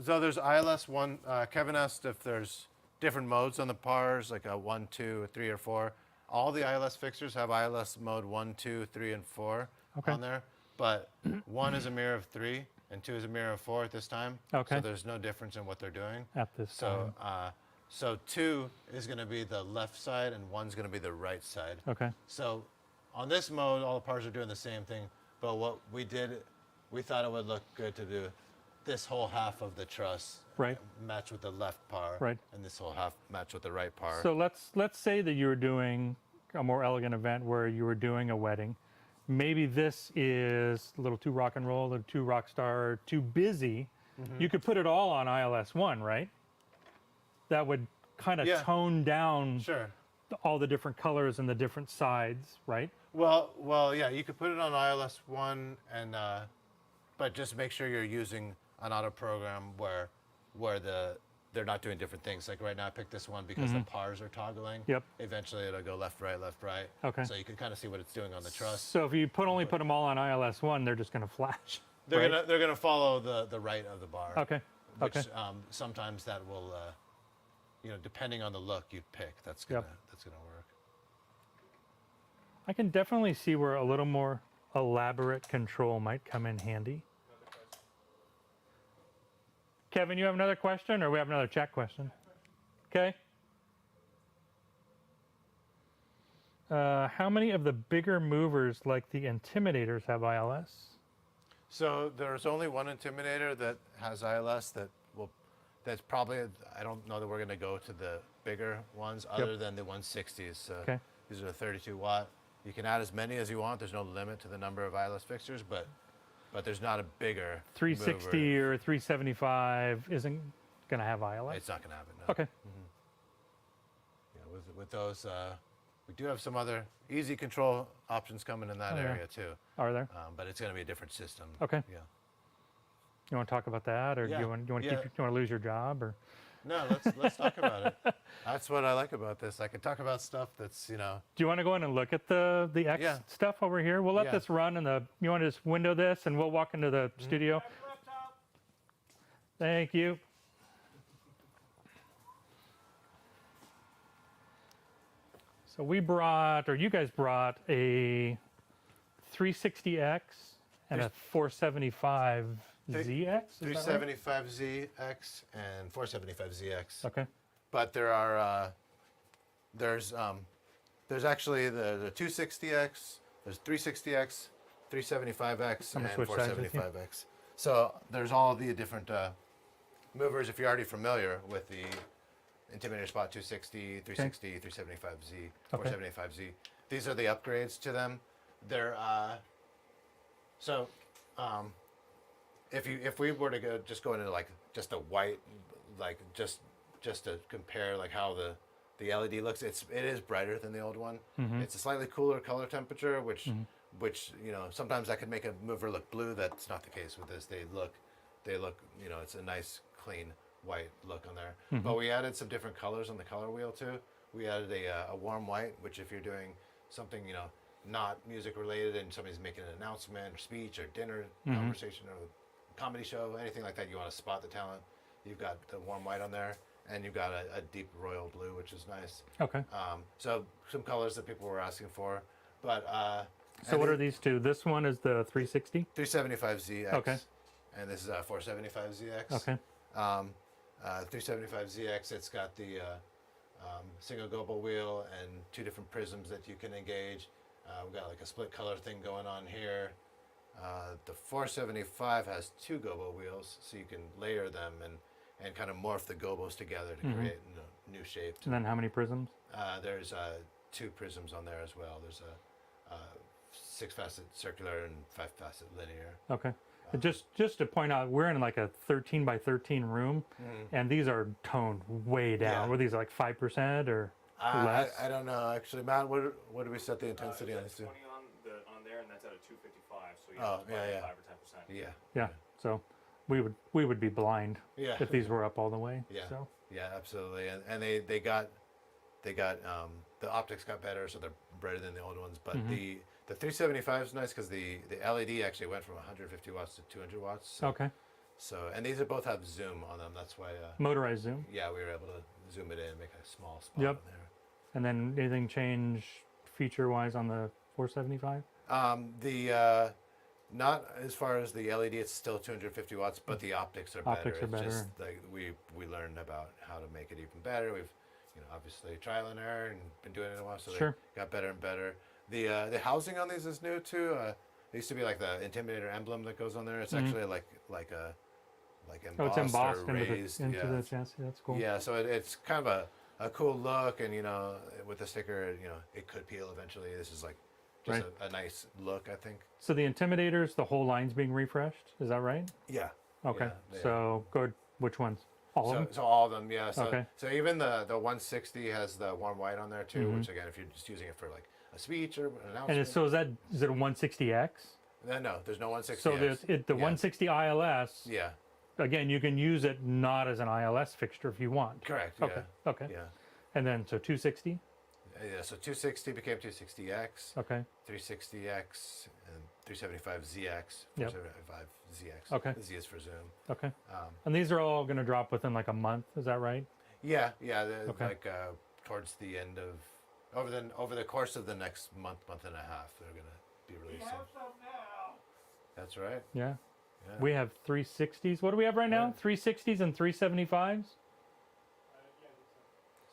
4? So there's ILS 1. Kevin asked if there's different modes on the pars, like a 1, 2, 3, or 4. All the ILS fixtures have ILS mode 1, 2, 3, and 4 on there. But 1 is a mirror of 3, and 2 is a mirror of 4 at this time. Okay. So there's no difference in what they're doing. At this time. So 2 is going to be the left side, and 1's going to be the right side. Okay. So on this mode, all the pars are doing the same thing. But what we did, we thought it would look good to do this whole half of the truss Right. match with the left par, Right. and this whole half match with the right par. So let's say that you were doing a more elegant event where you were doing a wedding. Maybe this is a little too rock and roll, a little too rock star, too busy. You could put it all on ILS 1, right? That would kind of tone down Sure. all the different colors and the different sides, right? Well, yeah, you could put it on ILS 1, and but just make sure you're using an auto program where they're not doing different things. Like right now, I picked this one because the pars are toggling. Yep. Eventually, it'll go left, right, left, right. Okay. So you can kind of see what it's doing on the truss. So if you only put them all on ILS 1, they're just going to flash. They're right? gonna follow the right of the bar. Okay. Which, Okay. sometimes that will, depending on the look you pick, that's gonna work. I can definitely see where a little more elaborate control might come in handy. Kevin, you have another question, or we have another chat question? Okay. How many of the bigger movers, like the Intimidators, have ILS? So there's only one Intimidator that has ILS that's probably, I don't know that we're gonna go to the bigger ones other than the 160s. So Okay. these are the 32 watt. You can add as many as you want. There's no limit to the number of ILS fixtures, but there's not a bigger 360 mover. or 375 isn't going to have ILS? It's not gonna happen. No. Okay. Yeah, with those, we do have some other easy control options coming in that Oh, yeah. area too. Are there? But it's gonna be a different system. Okay. Yeah. You want to talk about that, or Yeah. do you want to Yeah. lose your job, or? No, let's talk about it. That's what I like about this. I can talk about stuff that's, Do you want to go in and look at the X Yeah. stuff over here? We'll let Yeah. this run, and you want to just window this, and we'll walk into the studio. Thank you. So we brought, or you guys brought, a 360X and a 475ZX. Is that right? 375ZX and 475ZX. Okay. But there are there's actually the 260X, there's 360X, 375X, I'm and gonna switch sides with you. 475X. So there's all the different movers. If you're already familiar with the Intimidator Spot 260, 360, 375Z, 475Z, these are the upgrades to them. They're if we were to go into like just a white, like just to compare like how the LED looks, it is brighter than the old one. It's a slightly cooler color temperature, which sometimes that could make a mover look blue. That's not the case with this. They look it's a nice clean white look on there. But we added some different colors on the color wheel too. We added a warm white, which if you're doing something not music related and somebody's making an announcement or speech or dinner conversation or comedy show, anything like that, you want to spot the talent, you've got the warm white on there, and you've got a deep royal blue, which is nice. Okay. So some colors that people were asking for. But So what are these two? This one is the 360? 375ZX. Okay. And this is 475ZX. Okay. 375ZX, it's got the single gobo wheel and two different prisms that you can engage. We've got like a split color thing going on here. The 475 has two gobo wheels, so you can layer them and kind of morph the gobos together to create new shapes. And then how many prisms? There's two prisms on there as well. There's a 6-facet circular and 5-facet linear. Okay. Just to point out, we're in like a 13 by 13 room, and these are toned way down. Yeah. Were these like 5% or less? I don't know actually, Matt. What do we set the intensity on? 20 on there, and that's at a 255. So Oh, yeah. 5 or 10%. Yeah. Yeah. So we would be blind Yeah. if these were up all the way. Yeah. So Yeah, absolutely. And they got the optics got better, so they're brighter than the old ones. But the 375 is nice because the LED actually went from 150 watts to 200 watts. So, okay. and these both have zoom on them. That's why. Motorized zoom. Yeah, we were able to zoom it in and make a small spot Yep. in there. And then anything change feature wise on the 475? Not as far as the LED, it's still 250 watts, but the optics are better. Optics are better. It's just like we learned about how to make it even better. We've obviously trial and error and been doing it a while, so Sure. they got better and better. The housing on these is new too. It used to be like the Intimidator emblem that goes on there. It's actually like embossed, Oh, it's embossed or into raised. the chassis. That's cool. Yeah, so it's kind of a cool look, and with the sticker, it could peel eventually. This is like just Right. a nice look, I think. So the Intimidators, the whole line's being refreshed. Is that right? Yeah. Okay. Yeah, So good. Which ones? All of them. So all of them, yeah. So Okay. so even the 160 has the warm white on there too, which again, if you're just using it for like a speech or an announcement. And is it a 160X? No, there's no 160. So the 160 ILS. Yeah. Again, you can use it not as an ILS fixture if you want. Correct. Okay. Yeah. Okay. Yeah. And then so 260. Yeah. So 260 became 260X, Okay. 360X, and 375ZX, Yep. 475ZX. Okay. The Z is for Zoom. Okay. And these are all going to drop within like a month. Is that right? Yeah. Okay. Like towards the end of over the course of the next month and a half, they're gonna be We releasing. have some now. That's right. Yeah. Yeah. We have 360s. What do we have right now? Yeah. 360s and 375s.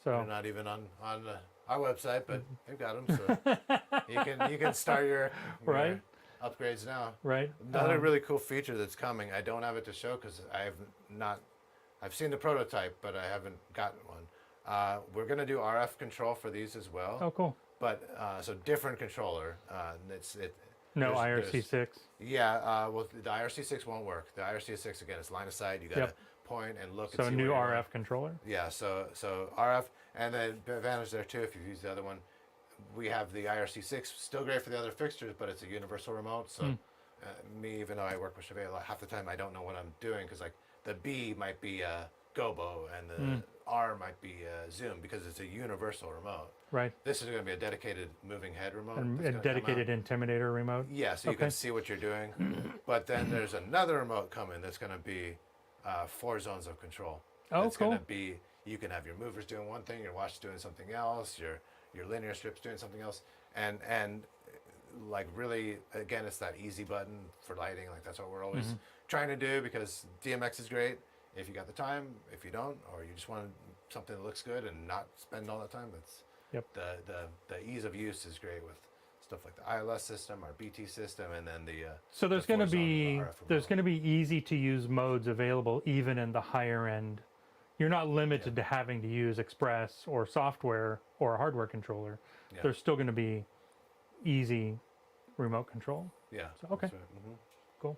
They're So not even on our website, but they've got them. So you can start your Right. upgrades now. right. Another really cool feature that's coming. I don't have it to show because I've seen the prototype, but I haven't gotten one. We're gonna do RF control for these as well. Oh, cool. But so different controller. No there's- IRC6. Yeah. Well, the IRC6 won't work. The IRC6 again, it's line of sight. You gotta Yep. point and look. So a and see new where you're RF controller. Yeah, so RF, and the advantage there too, if you've used the other one, we have the IRC6, still great for the other fixtures, but it's a universal remote. So me, even though I work with Chauvet a lot, half the time I don't know what I'm doing because like the B might be Gobo and the R might be Zoom because it's a universal remote. Right. This is going to be a dedicated moving head remote. And that's a gonna come out. dedicated Intimidator remote. Yeah, so you Okay. can see what you're doing. But then there's another remote coming that's going to be 4 zones of control. Oh, It's cool. going to be, you can have your movers doing one thing, your watch doing something else, your linear strips doing something else. And like really, again, it's that easy button for lighting. Like that's what we're always trying to do because DMX is great if you got the time. If you don't, or you just want something that looks good and not spend all that time, that's Yep. the ease of use is great with stuff like the ILS system, our BT system, and then the So there's the going to 4-zone be RF there's remote. going to be easy to use modes available even in the higher end. You're not limited to having to use Express or software or a hardware controller. Yeah. There's still going to be easy remote control. Yeah. So, okay. that's right. Mhm. Cool.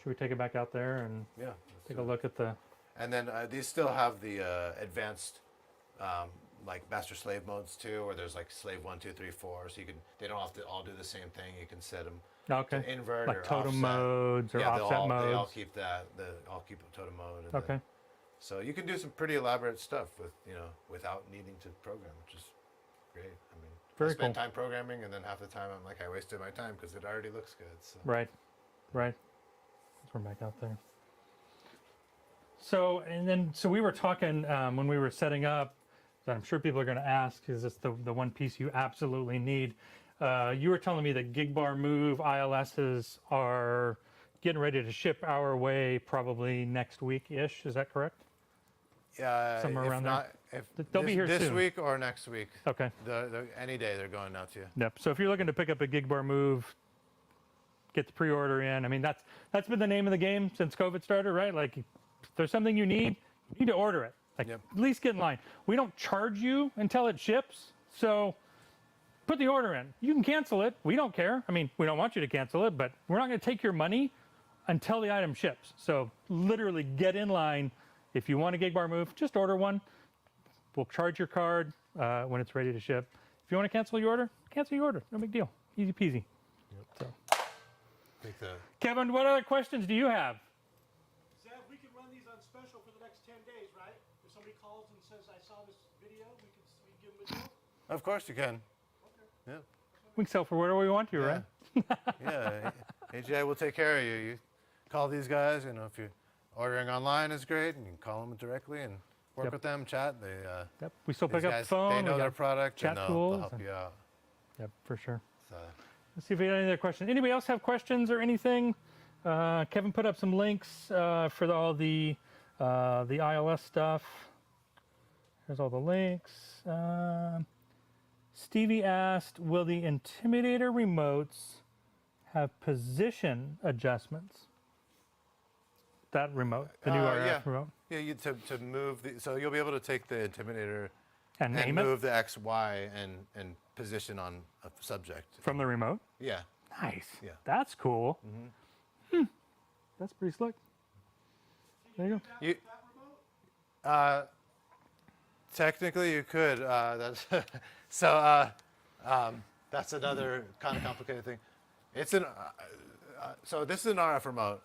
Should we take it back out there and Yeah. let's take do a it. look at the? And then these still have the advanced, like master slave modes too, where there's like slave 1, 2, 3, 4. So they don't have to all do the same thing. You can set them Okay. to invert Like or totem offset. modes or Yeah, offset they all modes. keep that. I'll keep a totem mode. And Okay. then- so you can do some pretty elaborate stuff with without needing to program, which is great. I mean, Very I spend cool. time programming, and then half the time I'm like, I wasted my time because it already looks good. So. Right. Right. Let's run back out there. So we were talking when we were setting up. That I'm sure people are going to ask, is this the one piece you absolutely need? You were telling me that GigBar Move ILSs are getting ready to ship our way probably next week-ish. Is that correct? Yeah, Somewhere if around there. not, if They'll this, be here this soon. week or next week. Okay. Any day they're going out to you. Yep. So if you're looking to pick up a GigBar Move, get the pre-order in. I mean, that's been the name of the game since COVID started, right? Like, if there's something you need to order it. Like, Yep. at least get in line. We don't charge you until it ships, so put the order in. You can cancel it. We don't care. I mean, we don't want you to cancel it, but we're not going to take your money until the item ships. So literally get in line. If you want a GigBar Move, just order one. We'll charge your card when it's ready to ship. If you want to cancel your order, cancel your order. No big deal. Easy peasy. So, Think the Kevin, what other questions do you have? Zev, we can run these on special for the next 10 days, right? If somebody calls and says, I saw this video, we can give them a deal? Of course you can. Yeah. We can sell for whatever we want to, right? Yeah. AGI will take care of you. You call these guys. If you're ordering online is great, and you can call them directly and work Yep. with them, chat. They Yep. We still these pick up guys, the phone. they we know their got- product chat and they'll tools help and- you out. Yep, for sure. So, Let's see if we got any other questions. Anybody else have questions or anything? Kevin put up some links for all the ILS stuff. Here's all the links. Stevie asked, will the Intimidator remotes have position adjustments? That remote, the new RF remote. Yeah, to move the, so you'll be able to take the Intimidator And name it move the X, Y, and position on a subject. from the remote? Yeah. Nice. Yeah. That's cool. That's pretty slick. There you go. You, technically, you could. That's so. That's another kind of complicated thing. It's an. So this is an RF remote.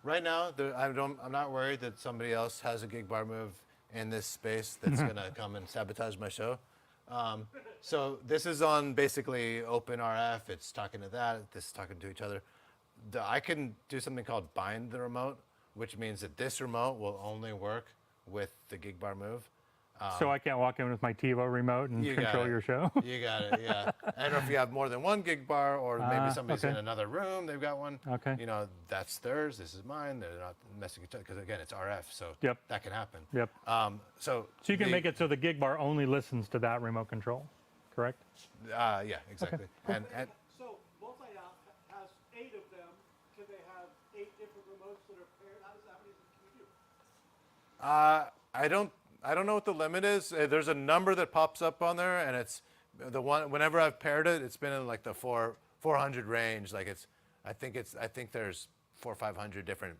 Right now, I'm not worried that somebody else has a GigBar Move in this space that's gonna come and sabotage my show. So this is on basically open RF. It's talking to that. This is talking to each other. I can do something called bind the remote, which means that this remote will only work with the GigBar Move. So I can't walk in with my TiVo remote and You got control it. your show? You got it, yeah. I don't know if you have more than one GigBar, or maybe somebody's okay. in another room, they've got one. Okay. You know, that's theirs, this is mine. They're not messing each other, because again, it's RF, so Yep. that can happen. Yep. So So you can make it so the GigBar only listens to that remote control, correct? Yeah, exactly. And So multi-out has 8 of them. Can they have 8 different remotes that are paired? How many can you do? I don't know what the limit is. There's a number that pops up on there, and it's the one. Whenever I've paired it, it's been in like the 400 range. Like I think there's 400 or 500 different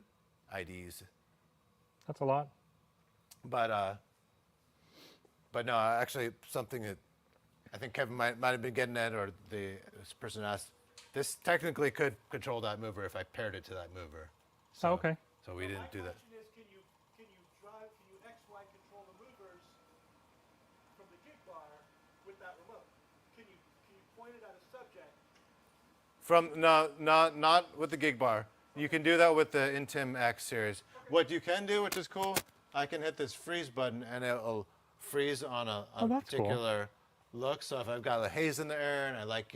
IDs. That's a lot. But no, actually something that I think Kevin might have been getting at, or this person asked. This technically could control that mover if I paired it to that mover. So, Oh, okay. So we didn't do that. My question is, can you XY control the movers from the GigBar with that remote? Can you point it at a subject? Not with the GigBar. You can do that with the Intim X series. What you can do, which is cool, I can hit this freeze button and it'll freeze on a that's cool. particular look. So if I've got the haze in the air and I like,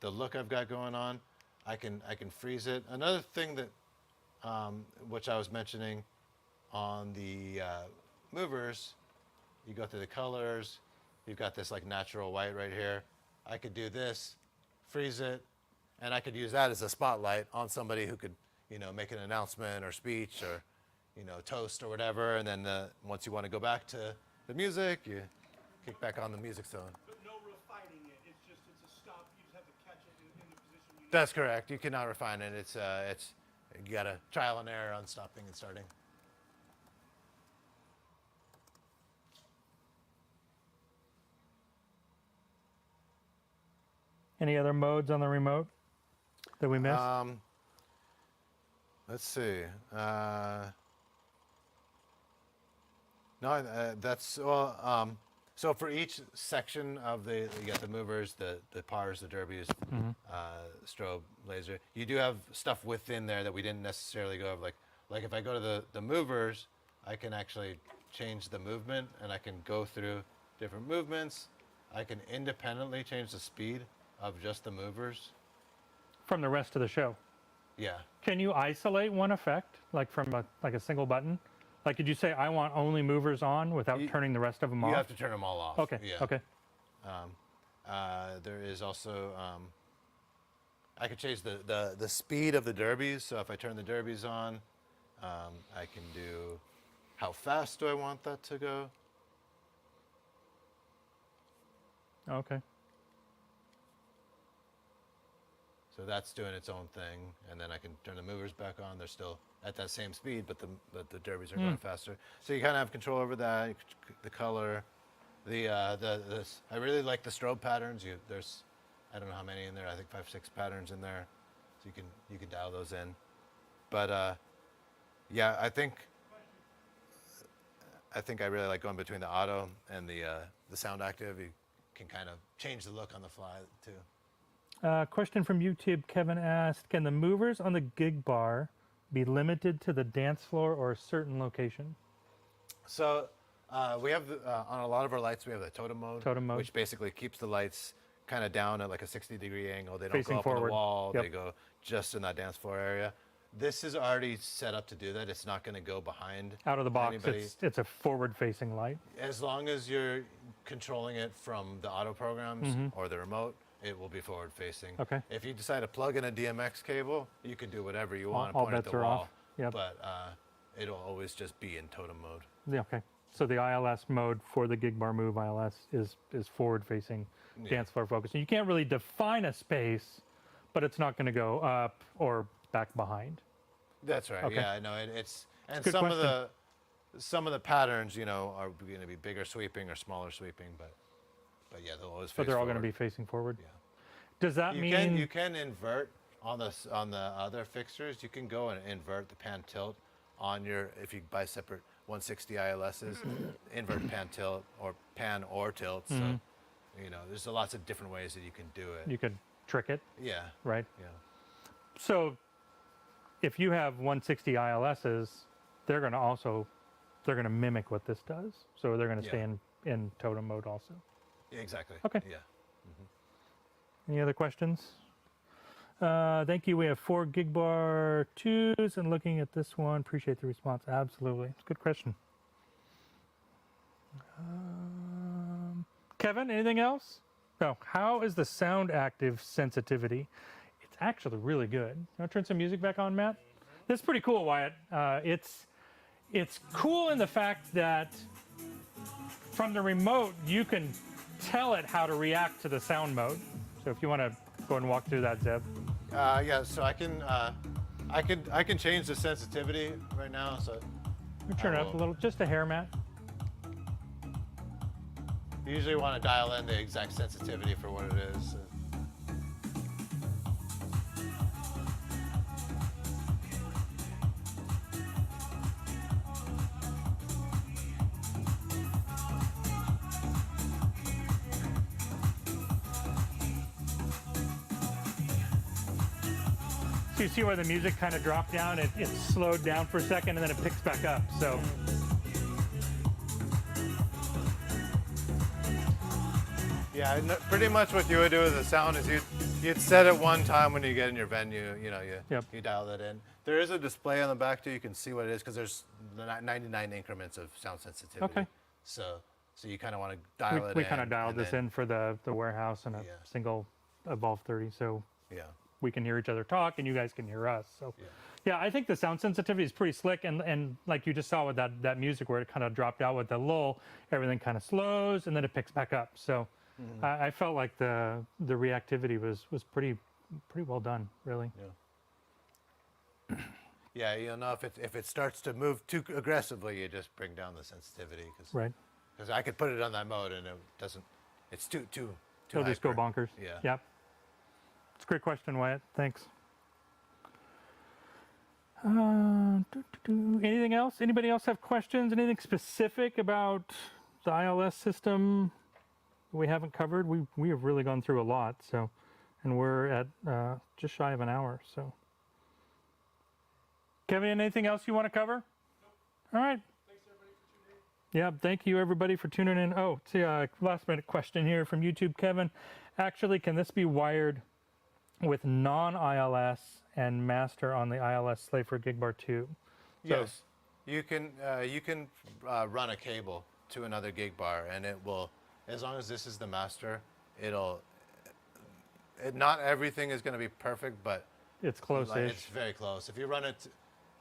the look I've got going on, I can freeze it. Another thing that, which I was mentioning on the movers, you go through the colors, you've got this like natural white right here. I could do this, freeze it, and I could use that as a spotlight on somebody who could, make an announcement or speech or, toast or whatever. And then once you want to go back to the music, you kick back on the music zone. But no refining it. It's a stop. You just have to catch it in the position you need. That's correct. You cannot refine it. It's you got to trial and error on stopping and starting. Any other modes on the remote that we missed? Let's see. No, that's well. So for each section of you got the movers, the pars, the derbies, strobe, laser. You do have stuff within there that we didn't necessarily go over. Like if I go to the movers, I can actually change the movement, and I can go through different movements. I can independently change the speed of just the movers. From the rest of the show. Yeah. Can you isolate one effect, like from a single button? Like, could you say, I want only movers on without turning the rest of them off? You have to turn them all off. Okay, Yeah. okay. There is also, I could change the speed of the derbies. So if I turn the derbies on, I can do how fast do I want that to go. Okay. So that's doing its own thing, and then I can turn the movers back on. They're still at that same speed, but the derbies are going faster. So you kind of have control over that. The color, I really like the strobe patterns. There's, I don't know how many in there. I think 5, 6 patterns in there, so you can dial those in. But yeah, I think I really like going between the auto and the sound active. You can kind of change the look on the fly too. Question from YouTube. Kevin asked, can the movers on the GigBar be limited to the dance floor or a certain location? So we have, on a lot of our lights, we have the totem mode, which basically keeps the lights kind of down at like a 60-degree angle. They don't Facing go up forward. on the wall. Yep. They go just in that dance floor area. This is already set up to do that. It's not going to go behind Out of the box, anybody. it's a forward-facing light. As long as you're controlling it from the auto programs or the remote, it will be forward facing. Okay. If you decide to plug in a DMX cable, you can do whatever you want and all point at bets the are wall. off. Yep. But it'll always just be in totem mode. Yeah, okay. So the ILS mode for the GigBar Move ILS is forward facing dance floor focus. And you can't really define a space, but it's not going to go up or back behind. That's right. Okay. Yeah, no, it's and a good some question. of the patterns, you know, are going to be bigger sweeping or smaller sweeping, but yeah, they'll always. But face they're all going to forward. be facing forward. Yeah. Does that You mean you can invert on the other fixtures. You can go and invert the pan tilt on your if you buy separate 160 ILSs, invert pan tilt or pan or tilt. So you know, there's lots of different ways that you can do it. you could trick it, Yeah. right? Yeah. So if you have 160 ILSs, they're going to mimic what this does. So they're going to stay Yeah. in totem mode also. Yeah, exactly. Okay. Yeah. Any other questions? Thank you. We have 4 GigBar 2s, and looking at this one, appreciate the response. Absolutely. It's a good question. Kevin, anything else? No. How is the sound active sensitivity? It's actually really good. You want to turn some music back on, Matt? This is pretty cool, Wyatt. It's cool in the fact that from the remote, you can tell it how to react to the sound mode. So if you want to go and walk through that, Zeb. Yeah. So I can change the sensitivity right now. So Turn it up a little, just a hair, Matt. you usually want to dial in the exact sensitivity for what it is. So you see where the music kind of dropped down? It slowed down for a second and then it picks back up. So Yeah, pretty much what you would do with the sound is you'd set it one time when you get in your venue. You know, you dial it in. There is a display on the back too. You can see what it is because there's 99 increments of sound sensitivity. Okay. So you kind of want to dial it in. we kind of dialed and this then- in for the warehouse and a single Evolve 30. So Yeah. we can hear each other talk and you guys can hear us. So yeah, I think the sound sensitivity is pretty slick. And like you just saw with that music where it kind of dropped out with the lull, everything kind of slows and then it picks back up. So I felt like the reactivity was pretty well done, really. Yeah. Yeah, you'll know if it starts to move too aggressively, you just bring down the sensitivity. Right. Because I could put it on that mode and it doesn't. It's too It'll just go hyper. bonkers. Yeah. Yep. It's a great question, Wyatt. Thanks. Anything else? Anybody else have questions? Anything specific about the ILS system we haven't covered? We have really gone through a lot. So, and we're at just shy of an hour. So, Kevin, anything else you want to cover? Nope. All right. Thanks everybody for tuning in. Yeah, thank you everybody for tuning in. Oh, see, last minute question here from YouTube, Kevin. Actually, can this be wired with non-ILS and master on the ILS slave for GigBar 2? Yes, you can run a cable to another GigBar, and it will, as long as this is the master, not everything is going to be perfect, but It's close-ish. it's very close. If you run it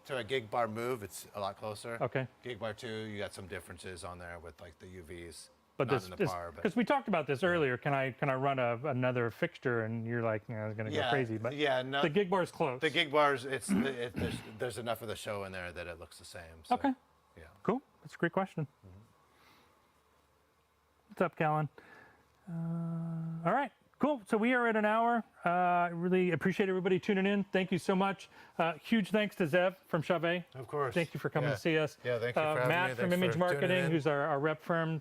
to a GigBar Move, it's a lot closer. Okay. GigBar 2, you got some differences on there with like the UVs. But not this, in the par, but because we talked about this earlier, can I run another fixture? And you're like, it's going to go crazy. But no, the GigBar is close. the GigBars, there's enough of the show in there that it looks the same. So, Okay. Yeah. Cool. That's a great question. What's up, Callan? All right. Cool. So we are at an hour. I really appreciate everybody tuning in. Thank you so much. Huge thanks to Zev from Chauvet. Of course. Thank you for coming Yeah. to see us. Yeah, thank you for having me. Matt from Thanks Image for tuning Marketing, in. who's our rep firm,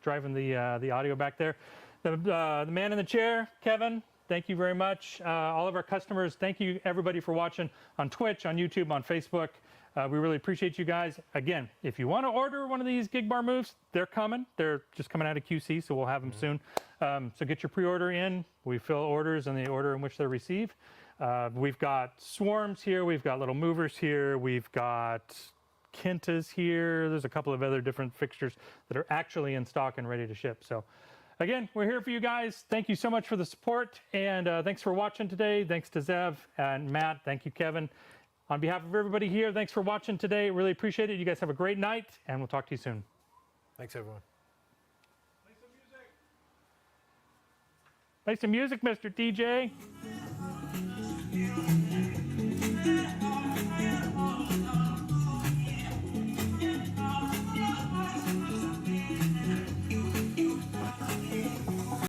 driving the audio back there. The man in the chair, Kevin. Thank you very much. All of our customers, thank you everybody for watching on Twitch, on YouTube, on Facebook. We really appreciate you guys. Again, if you want to order one of these GigBar moves, they're coming. They're just coming out of QC, so we'll have them soon. So get your pre-order in. We fill orders in the order in which they're received. We've got swarms here. We've got little movers here. We've got Kintas here. There's a couple of other different fixtures that are actually in stock and ready to ship. So again, we're here for you guys. Thank you so much for the support, and thanks for watching today. Thanks to Zev and Matt. Thank you, Kevin. On behalf of everybody here, thanks for watching today. Really appreciate it. You guys have a great night, and we'll talk to you soon. Thanks, everyone. Play some music, Mr. DJ.